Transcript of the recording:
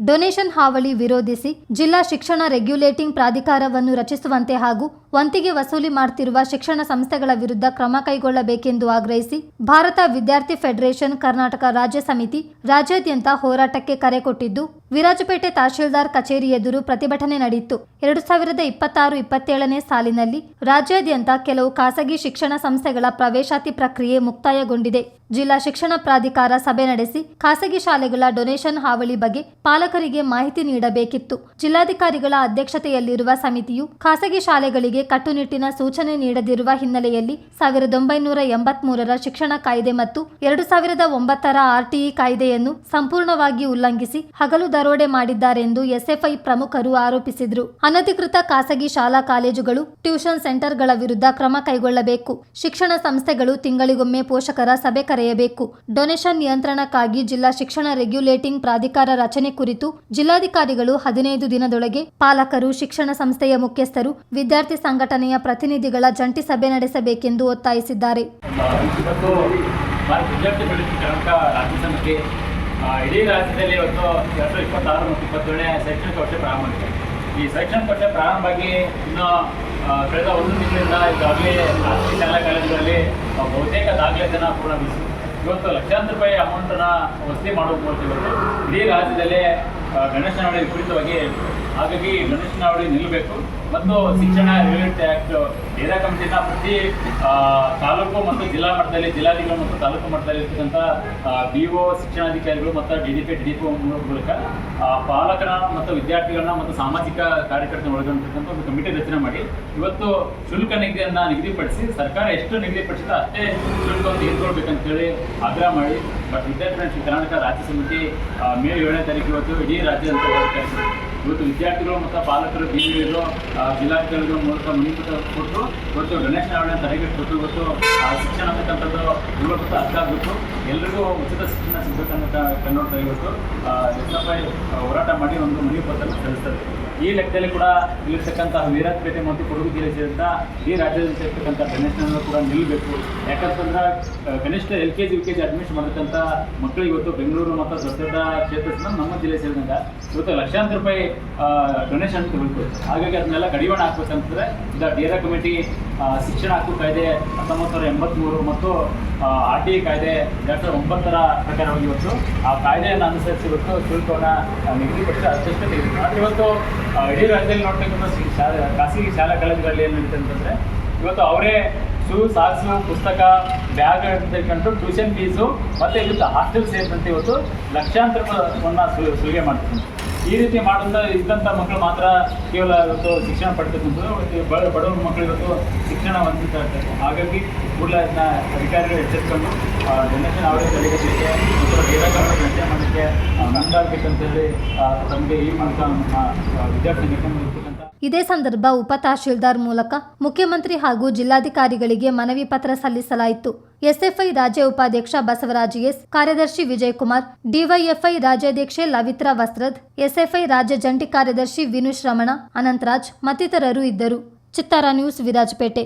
Donation ಹಾವಳಿ ವಿರೋಧಿಸಿ ಜಿಲ್ಲಾ ಶಿಕ್ಷಣ ರೆಗ್ಯುಲೇಟಿಂಗ್ ಪ್ರಾಧಿಕಾರವನ್ನು ರಚಿಸುವಂತೆ ಹಾಗೂ ವಂತಿಗೆ ವಸೂಲಿ ಮಾಡುತ್ತಿರುವ ಶಿಕ್ಷಣ ಸಂಸ್ಥೆಗಳ ವಿರುದ್ಧ ಕ್ರಮ ಕೈಗೊಳ್ಳಬೇಕೆಂದು ಆಗ್ರಹಿಸಿ ಭಾರತ ವಿದ್ಯಾರ್ಥಿ ಫೆಡರೇಷನ್ ಕರ್ನಾಟಕ ರಾಜ್ಯ ಸಮಿತಿ ರಾಜ್ಯಾದ್ಯಂತ ಹೋರಾಟಕ್ಕೆ ಕರೆ ಕೊಟ್ಟಿದ್ದು, ವಿರಾಜಪೇಟೆ ತಹಶೀಲ್ದಾರ್ ಕಚೇರಿ ಎದುರು ಪ್ರತಿಭಟನೆ ನಡೆಯಿತು. 2026-27ನೇ ಸಾಲಿನಲ್ಲಿ ರಾಜ್ಯಾದ್ಯಂತ ಕೆಲವು ಖಾಸಗಿ ಶಿಕ್ಷಣ ಸಂಸ್ಥೆಗಳ ಪ್ರವೇಶಾತಿ ಪ್ರಕ್ರಿಯೆ ಮುಕ್ತಾಯಗೊಂಡಿದೆ. ಜಿಲ್ಲಾ ಶಿಕ್ಷಣ ಪ್ರಾಧಿಕಾರ ಸಭೆ ನಡೆಸಿ ಖಾಸಗಿ ಶಾಲೆಗಳ ಡೊನೇಷನ್ ಹಾವಳಿ ಬಗ್ಗೆ ಪಾಲಕರಿಗೆ ಮಾಹಿತಿ ನೀಡಬೇಕಿತ್ತು. ಜಿಲ್ಲಾಧಿಕಾರಿಗಳ ಅಧ್ಯಕ್ಷತೆಯಲ್ಲಿರುವ ಸಮಿತಿಯು ಖಾಸಗಿ ಶಾಲೆಗಳಿಗೆ ಕಟ್ಟುನಿಟ್ಟಿನ ಸೂಚನೆ ನೀಡದಿರುವ ಹಿನ್ನೆಲೆಯಲ್ಲಿ 1983ರ ಶಿಕ್ಷಣ ಕಾಯ್ದೆ ಮತ್ತು 2009ರ RTE ಕಾಯ್ದೆಯನ್ನು ಸಂಪೂರ್ಣವಾಗಿ ಉಲ್ಲಂಘಿಸಿ ಹಗಲು ದರೋಡೆ ಮಾಡಿದ್ದಾರೆಂದು ಎಸ್ಎಫ್ಐ ಪ್ರಮುಖರು ಆರೋಪಿಸಿದರು. ಅನಧಿಕೃತ ಖಾಸಗಿ ಶಾಲಾ ಕಾಲೇಜುಗಳು, ಟ್ಯೂಷನ್ ಸೆಂಟರ್ಗಳ ವಿರುದ್ಧ ಕ್ರಮ ಕೈಗೊಳ್ಳಬೇಕು. ಶಿಕ್ಷಣ ಸಂಸ್ಥೆಗಳು ತಿಂಗಳಿಗೊಮ್ಮೆ ಪೋಷಕರ ಸಭೆ ಕರೆಯಬೇಕು. ಡೊನೇಷನ್ ನಿಯಂತ್ರಣಕ್ಕಾಗಿ ಜಿಲ್ಲಾ ಶಿಕ್ಷಣ ರೆಗ್ಯುಲೇಟಿಂಗ್ ಪ್ರಾಧಿಕಾರ ರಚನೆ ಕುರಿತು ಜಿಲ್ಲಾಧಿಕಾರಿಗಳು 15 ದಿನದೊಳಗೆ ಪಾಲಕರು, ಶಿಕ್ಷಣ ಸಂಸ್ಥೆಯ ಮುಖ್ಯಸ್ಥರು, ವಿದ್ಯಾರ್ಥಿ ಸಂಘಟನೆಯ ಪ್ರತಿನಿಧಿಗಳ ಜಂಟಿ ಸಭೆ ನಡೆಸಬೇಕೆಂದು ಒತ್ತಾಯಿಸಿದ್ದಾರೆ. ಇಡೀ ರಾಜ್ಯದಲ್ಲಿ ಇವತ್ತು 2026 ಮತ್ತು 27ನೇ ಶೈಕ್ಷಣಿಕ ವರ್ಷ ಪ್ರಾರಂಭ ಆಗಿದೆ. ಈ ಶೈಕ್ಷಣಿಕ ವರ್ಷ ಪ್ರಾರಂಭ ಆಗಿ ಇನ್ನು ಕಳೆದ 1 ತಿಂಗಳಿಂದ ಈಗಾಗಲೇ ಖಾಸಗಿ ಶಾಲಾ ಕಾಲೇಜುಗಳಲ್ಲಿ ಬಹುತೇಕ ದಾಖಲೆತನ ಪೂರ್ಣಗೊಳಿಸಿ ಇವತ್ತು ಲಕ್ಷಾಂತರ ರೂಪಾಯಿ ಅಮೌಂಟನ್ನು ವಸೂಲಿ ಮಾಡುವ ಮೂಲಕ ಇವತ್ತು ಇಡೀ ರಾಜ್ಯದಲ್ಲೇ ಗಣೇಶ ನಾವಳಿ ವಿಪರೀತವಾಗಿ. ಹಾಗಾಗಿ ಗಣೇಶ ನಾವಳಿ ನಿಲ್ಲಬೇಕು ಮತ್ತು ಶಿಕ್ಷಣ ರೆಗ್ಯುಲೇಟರಿ ಆ್ಯಕ್ಟ್ ಡೇರಾ ಕಮಿಟಿನ ಪ್ರತಿ ತಾಲೂಕು ಮತ್ತು ಜಿಲ್ಲಾ ಮಟ್ಟದಲ್ಲಿ ಜಿಲ್ಲಾಧಿಕಾರಿ ಮತ್ತು ತಾಲೂಕು ಮಟ್ಟದಲ್ಲಿ ಇರ್ತಕ್ಕಂಥ BO ಶಿಕ್ಷಣಾಧಿಕಾರಿಗಳು ಮತ್ತು DDP ಮೂಲಕ ಪಾಲಕರನ್ನ ಮತ್ತು ವಿದ್ಯಾರ್ಥಿಗಳನ್ನ ಮತ್ತು ಸಾಮಾಜಿಕ ಕಾರ್ಯಕರ್ತರನ್ನ ಒಳಗೊಂಡಿರ್ತಕ್ಕಂಥ ಒಂದು ಕಮಿಟಿ ರಚನೆ ಮಾಡಿ ಇವತ್ತು ಶುಲ್ಕ ನಿಗದಿಯನ್ನು ನಿಗದಿಪಡಿಸಿ ಸರ್ಕಾರ ಎಷ್ಟು ನಿಗದಿಪಡಿಸುತ್ತೋ ಅಷ್ಟೇ ಶುಲ್ಕವನ್ನು ತೆಗೆದುಕೊಳ್ಬೇಕಂತೇಳಿ ಆಗ್ರಹ ಮಾಡಿ ವಿದ್ಯಾರ್ಥಿ ಕರ್ನಾಟಕ ರಾಜ್ಯ ಸಮಿತಿ ಮೇ 7ನೇ ತಾರೀಕು ಇವತ್ತು ಇಡೀ ರಾಜ್ಯದಂತ ಇವತ್ತು ವಿದ್ಯಾರ್ಥಿಗಳು ಮತ್ತು ಪಾಲಕರು BDO ಜಿಲ್ಲಾಧಿಕಾರಿಗಳ ಮೂಲಕ ಮನವಿ ಪತ್ರ ಕೊಟ್ಟು ಇವತ್ತು ಗಣೇಶ ನಾವಳಿನ ತಡೆಗಟ್ಟಬೇಕು. ಇವತ್ತು ಶಿಕ್ಷಣ ಅಂತಕ್ಕಂಥದ್ದು ಮೂಲಭೂತ ಅರ್ಥ ಆಗಬೇಕು, ಎಲ್ಲರಿಗೂ ಉಚಿತ ಶಿಕ್ಷಣ ಸಿಗಬೇಕನ್ನೋ ಕನ್ನಡ ಇವತ್ತು SFI ಹೋರಾಟ ಮಾಡಿ ಒಂದು ಮನವಿ ಪತ್ರ ಸಲ್ಲಿಸ್ತದೆ. ಈ ಲೆಕ್ಕದಲ್ಲಿ ಕೂಡ ಇಲ್ಲಿರ್ತಕ್ಕಂತಹ ವಿರಾಜಪೇಟೆ ಮತ್ತು ಕೊಡಗು ಜಿಲ್ಲೆ ಸೇರಿದಂಥ ಈ ರಾಜ್ಯದಲ್ಲಿ ಇರ್ತಕ್ಕಂಥ ಗಣೇಶನನ್ನು ಕೂಡ ನಿಲ್ಲಬೇಕು. ಯಾಕಂತಂದ್ರೆ ಕನಿಷ್ಠ LKG UKG ಅಡ್ಮಿಷನ್ ಮಾಡತಕ್ಕಂಥ ಮಕ್ಕಳು ಇವತ್ತು ಬೆಂಗಳೂರು ಮತ್ತು ದೊಡ್ಡ ಕ್ಷೇತ್ರದಿಂದ ನಮ್ಮ ಜಿಲ್ಲೆ ಸೇರಿದಂಥ ಇವತ್ತು ಲಕ್ಷಾಂತರ ರೂಪಾಯಿ ಡೊನೇಷನ್ ತಗೊಳ್ಬೇಕು. ಹಾಗಾಗಿ ಅದನ್ನೆಲ್ಲ ಕಡಿವಾಣ ಹಾಕ್ಬೇಕಂತಂದರೆ ಡೇರಾ ಕಮಿಟಿ ಶಿಕ್ಷಣ ಹಕ್ಕು ಕಾಯ್ದೆ 1983 ಮತ್ತು RTE ಕಾಯ್ದೆ 2009ರ ಪ್ರಕಾರವಾಗಿ ಇವತ್ತು ಆ ಕಾಯ್ದೆಯನ್ನು ಅನುಸರಿಸಿ ಇವತ್ತು ಶುಲ್ಕವನ್ನು ನಿಗದಿಪಡಿಸಿ ಅಷ್ಟೇ ತೆಗೆದು ಆದರೆ ಇವತ್ತು ಇಡೀ ರಾಜ್ಯದಲ್ಲಿ ನೋಡ್ತಕ್ಕಂಥ ಖಾಸಗಿ ಶಾಲಾ ಕಾಲೇಜುಗಳಲ್ಲಿ ಏನು ನಡೀತದೆ ಅಂತಂದರೆ ಇವತ್ತು ಅವರೇ ಶೂ, ಸಾಕ್ಸು, ಪುಸ್ತಕ, ಬ್ಯಾಗ್ ತೆಗೆದುಕೊಂಡು ಟ್ಯೂಷನ್ ಫೀಸು ಮತ್ತು ಇವತ್ತು ಹಾಸ್ಟೆಲ್ ಸೇರಿದಂತೆ ಇವತ್ತು ಲಕ್ಷಾಂತರ ರೂಪಾಯಿಯನ್ನು ಸುಲಿಗೆ ಮಾಡ್ತಾರೆ. ಈ ರೀತಿ ಮಾಡುತ್ತಾ ಇದ್ದಂಥ ಮಕ್ಕಳು ಮಾತ್ರ ಕೇವಲ ಇವತ್ತು ಶಿಕ್ಷಣ ಪಡ್ತಕ್ಕಂಥದ್ದು, ಬಡವರ ಮಕ್ಕಳು ಇವತ್ತು ಶಿಕ್ಷಣ ವಂಚಿತ ಇರ್ತಾರೆ. ಹಾಗಾಗಿ ಕೂಡಲೇ ಅದನ್ನ ಅಧಿಕಾರಿಗಳು ಎಚ್ಚರಿಸಿಕೊಂಡು ಡೊನೇಷನ್ ಅವರೇ ತಡೆಗಟ್ಟಲಿಕ್ಕೆ ಮತ್ತು ಡೇರಾ ಕಮಿಟಿ ರಚನೆ ಮಾಡಲಿಕ್ಕೆ ಮುಂದಾಗಬೇಕಂತೇಳಿ ತಮಗೆ ಈ ಮೂಲಕ ನಮ್ಮ ವಿದ್ಯಾರ್ಥಿ ಇರ್ತಕ್ಕಂಥ. ಇದೇ ಸಂದರ್ಭ ಉಪ ತಹಶೀಲ್ದಾರ್ ಮೂಲಕ ಮುಖ್ಯಮಂತ್ರಿ ಹಾಗೂ ಜಿಲ್ಲಾಧಿಕಾರಿಗಳಿಗೆ ಮನವಿ ಪತ್ರ ಸಲ್ಲಿಸಲಾಯಿತು. ಎಸ್ಎಫ್ಐ ರಾಜ್ಯ ಉಪಾಧ್ಯಕ್ಷ ಬಸವರಾಜ್ ಎಸ್, ಕಾರ್ಯದರ್ಶಿ ವಿಜಯಕುಮಾರ್, ಡಿವೈಎಫ್ಐ ರಾಜ್ಯಾಧ್ಯಕ್ಷೆ ಲವಿತ್ರಾ ವಸ್ತ್ರದ್, ಎಸ್ಎಫ್ಐ ರಾಜ್ಯ ಜಂಟಿ ಕಾರ್ಯದರ್ಶಿ ವಿನುಷ್ ರಮಣ, ಅನಂತರಾಜ್ ಮತ್ತಿತರರು ಇದ್ದರು. ಚಿತ್ತಾರ ನ್ಯೂಸ್, ವಿರಾಜಪೇಟೆ.